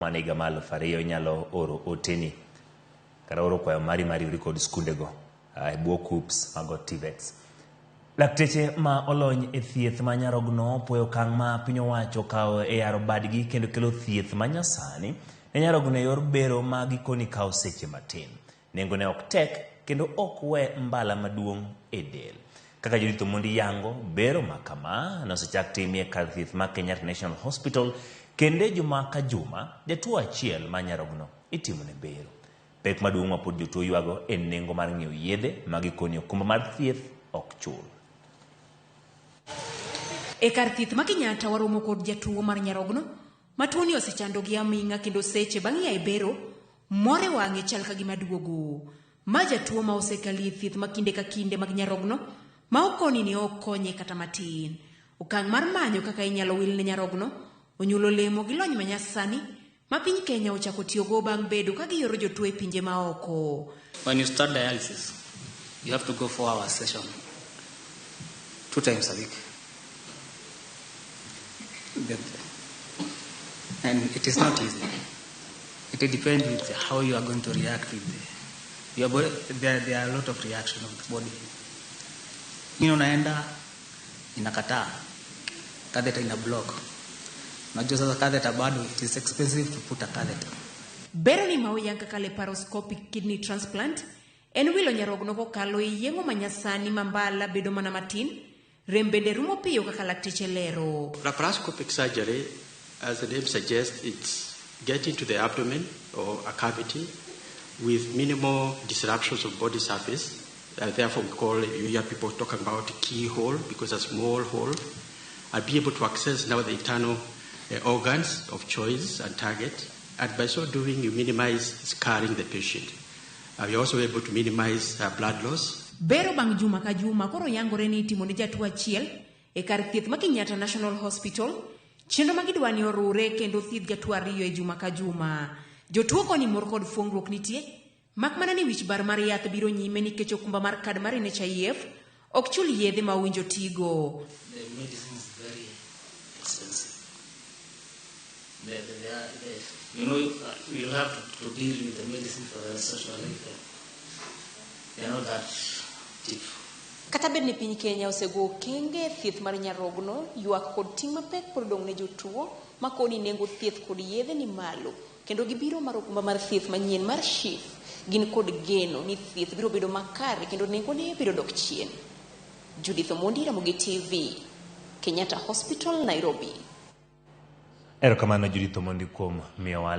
Maniga malo fariyo nyalo oro oteni kata oro kwayo mari record skundego e bwo KUPS mago TVETs. Lakteche ma olony e thieth ma nyarogno puoyo okang' ma piny owacho kawo e yaro badgi kendo kelo thieth ma nyasani ne nyarogno e yor bero ma gikoni kawo seche matin. Nengone ok tek kendo ok we mbala maduong' e del. Kaka jorito mondi yango bero ma kama nosechak timie kar thieth ma Kenyatta National Hospital kende juma ka juma jatuo achiel ma nyarogno itimone bero. Pek maduong' ma pod jotuo ywago en nengo mar ng'iewo yedhe ma gikoni okumba mar thieth ok chul. E kar thieth ma Kenyatta waromo kod jatuo mar nyarogno ma tuoni osechando gi aming'a kendo seche bang' yaye bero more wang'e chal ka gima duogo. Ma jatuo ma osekalie thieth ma kinde ka kinde mag nyarogno ma okoni ni ok konye kata matin. Okang' mar manyo kaka inyalo wil ne nyarogno onyuolo lemo gi lony manyasani ma piny Kenya ochako tiyogo bang' bedo ka giyoro jotuo e pinje ma oko. When you start dialysis, you have to go 4-hour session 2 times a week. And it is not easy. It depends with how you are going to react with your body. There are a lot of reaction of the body. Unaenda inakataa, catheter ina block. Najua sasa catheter bado it is expensive to put a catheter. Bero ni mauyan kaka laparoscopic kidney transplant en wilo nyarogno kokalo yieng'o manyasani mambala bedo mana matin rembende rumo piyo kaka lakteche lero. Laparoscopic surgery, as the name suggests, it's getting to the abdomen or a cavity with minimal disruptions of body surface. Therefore, you hear people talking about keyhole because a small hole. I'll be able to access now the internal organs of choice and target. And by so doing, you minimize scarring the patient. You're also able to minimize blood loss. Bero bang juma ka juma koro yangore ni timo ni jatuo achiel e kar thieth ma Kenyatta National Hospital. Chenro ma gidwani orure kendo thieth jatuo ariyo e juma ka juma. Jotuo koni mor kod fuongruok nitie. Mak mana ni wich bar mar yath biro nyime nikech okumba mar kad mar NHIF ok chul yedhe ma owinjo tigo. The medicine is very expensive. You'll have to deal with the medicine for the social life. They are not that cheap. Kata bed ni piny Kenya osego kenge thieth mar nyarogno ywak kod ting' mapek pod dong' ne jotuo makoni nengo thieth kod yedhe ni malo kendo gibiro mar okumba mar thieth manyien mar SHIF gin kod geno ni thieth biro bedo makare kendo nengo ne biro dok chien. Judith Omondi, Ramogi TV, Kenyatta Hospital, Nairobi. Erokamano Judith Omondi kuom miyowa